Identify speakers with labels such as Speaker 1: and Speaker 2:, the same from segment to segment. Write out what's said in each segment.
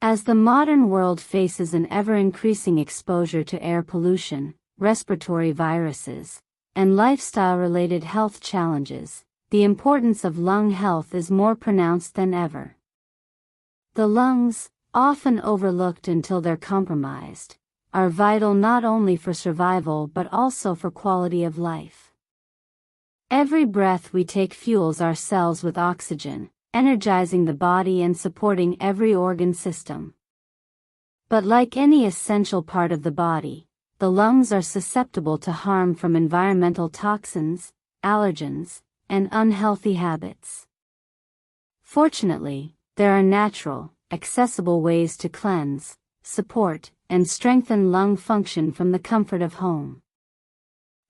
Speaker 1: As the modern world faces an ever-increasing exposure to air pollution, respiratory viruses, and lifestyle-related health challenges, the importance of lung health is more pronounced than ever. The lungs, often overlooked until they're compromised, are vital not only for survival but also for quality of life. Every breath we take fuels our cells with oxygen, energizing the body and supporting every organ system. But like any essential part of the body, the lungs are susceptible to harm from environmental toxins, allergens, and unhealthy habits. Fortunately, there are natural, accessible ways to cleanse, support, and strengthen lung function from the comfort of home.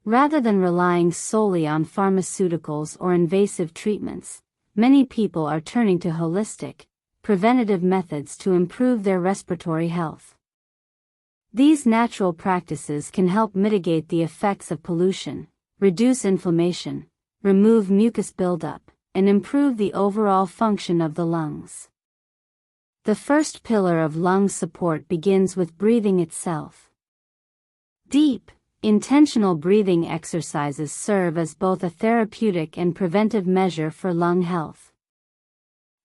Speaker 1: Rather than relying solely on pharmaceuticals or invasive treatments, many people are turning to holistic, preventative methods to improve their respiratory health. These natural practices can help mitigate the effects of pollution, reduce inflammation, remove mucus buildup, and improve the overall function of the lungs. The first pillar of lung support begins with breathing itself. Deep, intentional breathing exercises serve as both a therapeutic and preventive measure for lung health.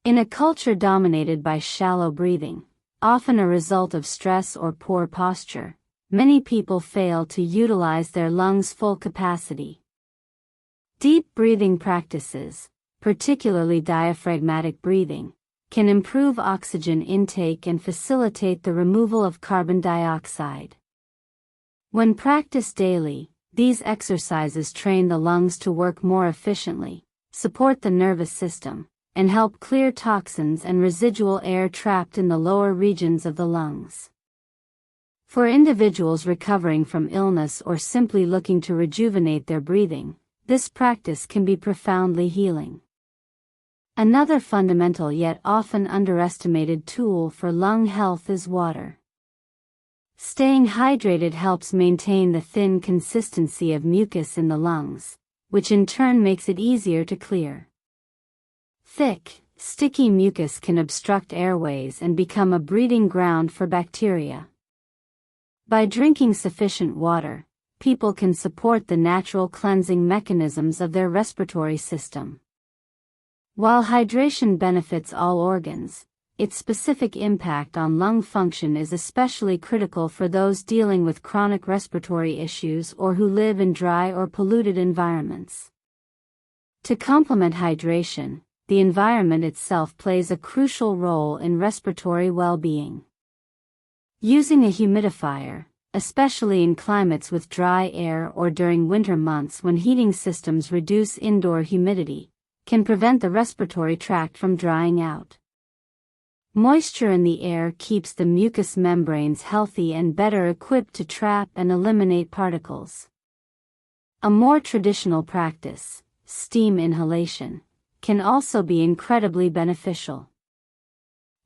Speaker 1: In a culture dominated by shallow breathing, often a result of stress or poor posture, many people fail to utilize their lungs' full capacity. Deep breathing practices, particularly diaphragmatic breathing, can improve oxygen intake and facilitate the removal of carbon dioxide. When practiced daily, these exercises train the lungs to work more efficiently, support the nervous system, and help clear toxins and residual air trapped in the lower regions of the lungs. For individuals recovering from illness or simply looking to rejuvenate their breathing, this practice can be profoundly healing. Another fundamental yet often underestimated tool for lung health is water. Staying hydrated helps maintain the thin consistency of mucus in the lungs, which in turn makes it easier to clear. Thick, sticky mucus can obstruct airways and become a breeding ground for bacteria. By drinking sufficient water, people can support the natural cleansing mechanisms of their respiratory system. While hydration benefits all organs, its specific impact on lung function is especially critical for those dealing with chronic respiratory issues or who live in dry or polluted environments. To complement hydration, the environment itself plays a crucial role in respiratory well-being. Using a humidifier, especially in climates with dry air or during winter months when heating systems reduce indoor humidity, can prevent the respiratory tract from drying out. Moisture in the air keeps the mucous membranes healthy and better equipped to trap and eliminate particles. A more traditional practice, steam inhalation, can also be incredibly beneficial.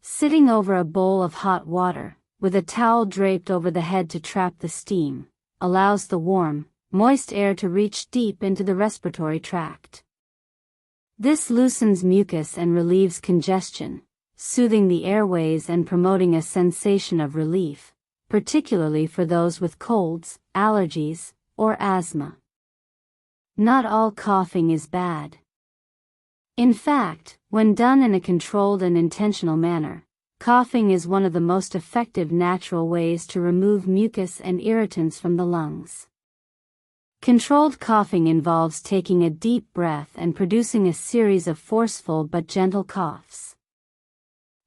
Speaker 1: Sitting over a bowl of hot water, with a towel draped over the head to trap the steam, allows the warm, moist air to reach deep into the respiratory tract. This loosens mucus and relieves congestion, soothing the airways and promoting a sensation of relief, particularly for those with colds, allergies, or asthma. Not all coughing is bad. In fact, when done in a controlled and intentional manner, coughing is one of the most effective natural ways to remove mucus and irritants from the lungs. Controlled coughing involves taking a deep breath and producing a series of forceful but gentle coughs.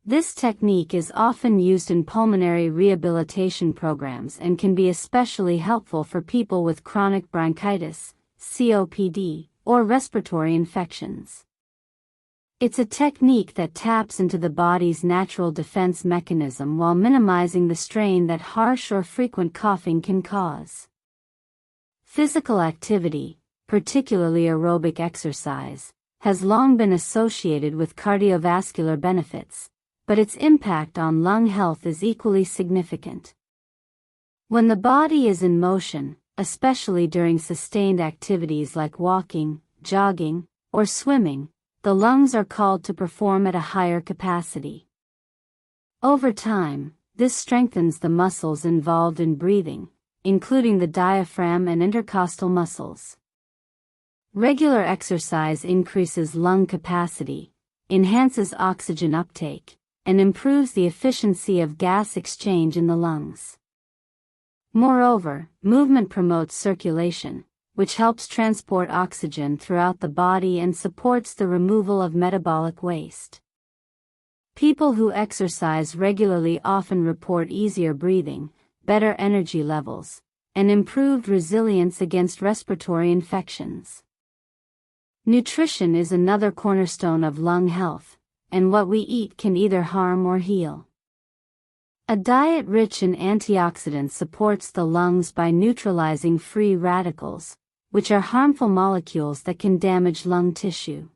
Speaker 1: This technique is often used in pulmonary rehabilitation programs and can be especially helpful for people with chronic bronchitis, COPD, or respiratory infections. It's a technique that taps into the body's natural defense mechanism while minimizing the strain that harsh or frequent coughing can cause. Physical activity, particularly aerobic exercise, has long been associated with cardiovascular benefits, but its impact on lung health is equally significant. When the body is in motion, especially during sustained activities like walking, jogging, or swimming, the lungs are called to perform at a higher capacity. Over time, this strengthens the muscles involved in breathing, including the diaphragm and intercostal muscles. Regular exercise increases lung capacity, enhances oxygen uptake, and improves the efficiency of gas exchange in the lungs. Moreover, movement promotes circulation, which helps transport oxygen throughout the body and supports the removal of metabolic waste. People who exercise regularly often report easier breathing, better energy levels, and improved resilience against respiratory infections. Nutrition is another cornerstone of lung health, and what we eat can either harm or heal. A diet rich in antioxidants supports the lungs by neutralizing free radicals, which are harmful molecules that can damage lung tissue.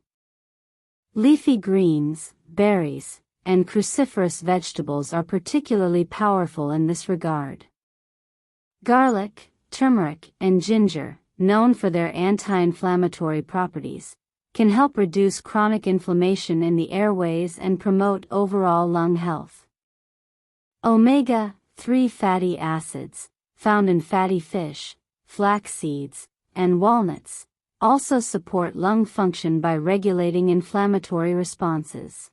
Speaker 1: Leafy greens, berries, and cruciferous vegetables are particularly powerful in this regard. Garlic, turmeric, and ginger, known for their anti-inflammatory properties, can help reduce chronic inflammation in the airways and promote overall lung health. Omega-3 fatty acids, found in fatty fish, flax seeds, and walnuts, also support lung function by regulating inflammatory responses.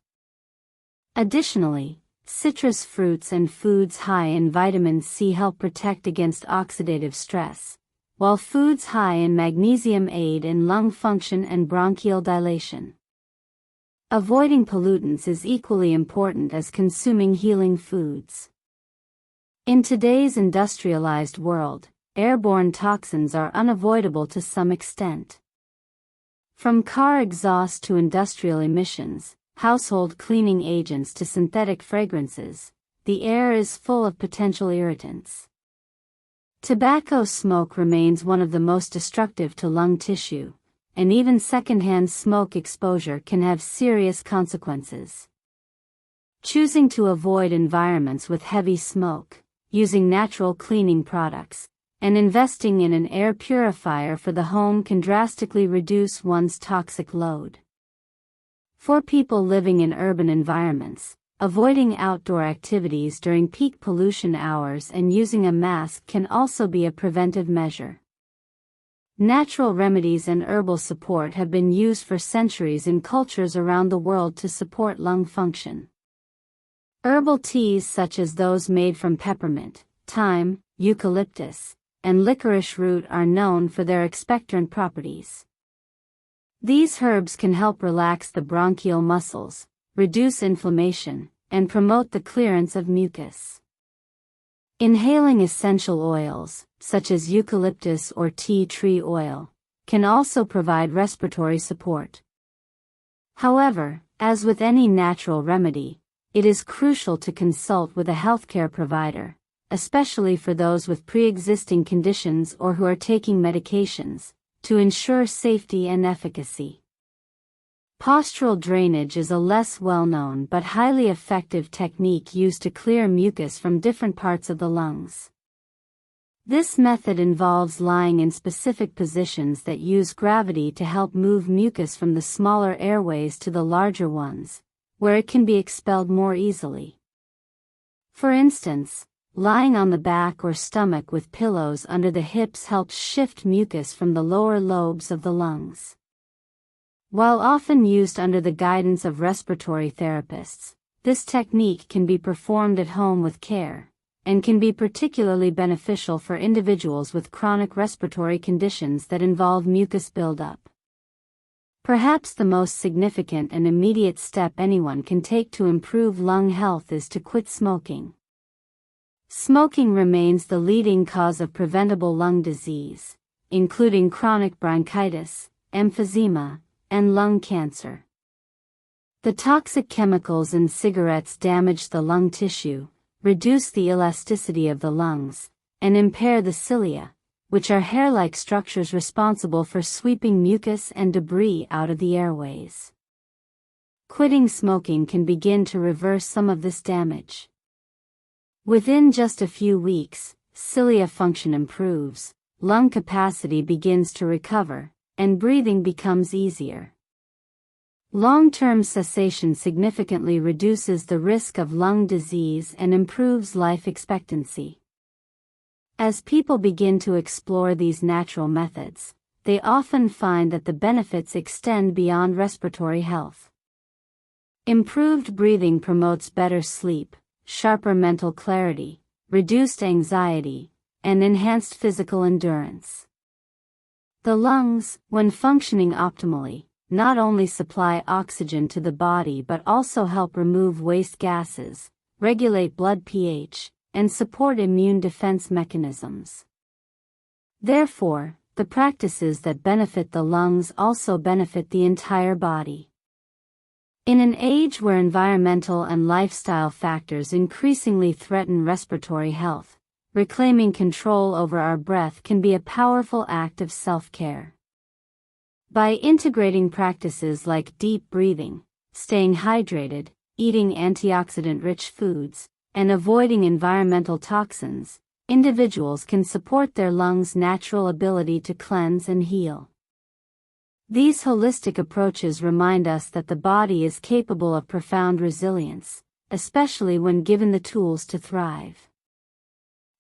Speaker 1: Additionally, citrus fruits and foods high in vitamin C help protect against oxidative stress, while foods high in magnesium aid in lung function and bronchial dilation. Avoiding pollutants is equally important as consuming healing foods. In today's industrialized world, airborne toxins are unavoidable to some extent. From car exhaust to industrial emissions, household cleaning agents to synthetic fragrances, the air is full of potential irritants. Tobacco smoke remains one of the most destructive to lung tissue, and even secondhand smoke exposure can have serious consequences. Choosing to avoid environments with heavy smoke, using natural cleaning products, and investing in an air purifier for the home can drastically reduce one's toxic load. For people living in urban environments, avoiding outdoor activities during peak pollution hours and using a mask can also be a preventive measure. Natural remedies and herbal support have been used for centuries in cultures around the world to support lung function. Herbal teas such as those made from peppermint, thyme, eucalyptus, and licorice root are known for their expectorant properties. These herbs can help relax the bronchial muscles, reduce inflammation, and promote the clearance of mucus. Inhaling essential oils, such as eucalyptus or tea tree oil, can also provide respiratory support. However, as with any natural remedy, it is crucial to consult with a healthcare provider, especially for those with pre-existing conditions or who are taking medications, to ensure safety and efficacy. Postural drainage is a less well-known but highly effective technique used to clear mucus from different parts of the lungs. This method involves lying in specific positions that use gravity to help move mucus from the smaller airways to the larger ones, where it can be expelled more easily. For instance, lying on the back or stomach with pillows under the hips helps shift mucus from the lower lobes of the lungs. While often used under the guidance of respiratory therapists, this technique can be performed at home with care, and can be particularly beneficial for individuals with chronic respiratory conditions that involve mucus buildup. Perhaps the most significant and immediate step anyone can take to improve lung health is to quit smoking. Smoking remains the leading cause of preventable lung disease, including chronic bronchitis, emphysema, and lung cancer. The toxic chemicals in cigarettes damage the lung tissue, reduce the elasticity of the lungs, and impair the cilia, which are hair-like structures responsible for sweeping mucus and debris out of the airways. Quitting smoking can begin to reverse some of this damage. Within just a few weeks, cilia function improves, lung capacity begins to recover, and breathing becomes easier. Long-term cessation significantly reduces the risk of lung disease and improves life expectancy. As people begin to explore these natural methods, they often find that the benefits extend beyond respiratory health. Improved breathing promotes better sleep, sharper mental clarity, reduced anxiety, and enhanced physical endurance. The lungs, when functioning optimally, not only supply oxygen to the body but also help remove waste gases, regulate blood pH, and support immune defense mechanisms. Therefore, the practices that benefit the lungs also benefit the entire body. In an age where environmental and lifestyle factors increasingly threaten respiratory health, reclaiming control over our breath can be a powerful act of self-care. By integrating practices like deep breathing, staying hydrated, eating antioxidant-rich foods, and avoiding environmental toxins, individuals can support their lungs' natural ability to cleanse and heal. These holistic approaches remind us that the body is capable of profound resilience, especially when given the tools to thrive.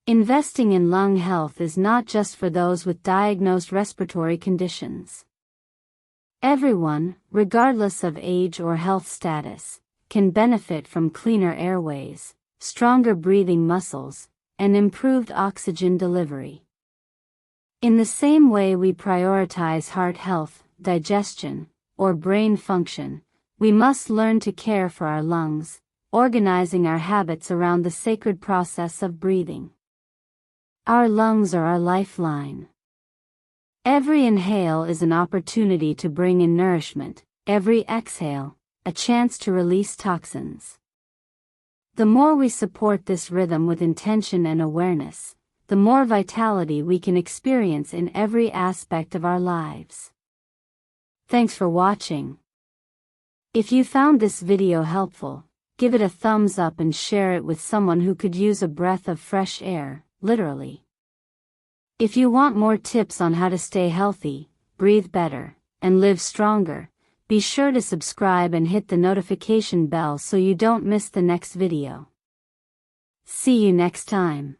Speaker 1: Investing in lung health is not just for those with diagnosed respiratory conditions. Everyone, regardless of age or health status, can benefit from cleaner airways, stronger breathing muscles, and improved oxygen delivery. In the same way we prioritize heart health, digestion, or brain function, we must learn to care for our lungs, organizing our habits around the sacred process of breathing. Our lungs are our lifeline. Every inhale is an opportunity to bring in nourishment, every exhale, a chance to release toxins. The more we support this rhythm with intention and awareness, the more vitality we can experience in every aspect of our lives. Thanks for watching. If you found this video helpful, give it a thumbs up and share it with someone who could use a breath of fresh air, literally. If you want more tips on how to stay healthy, breathe better, and live stronger, be sure to subscribe and hit the notification bell so you don't miss the next video. See you next time.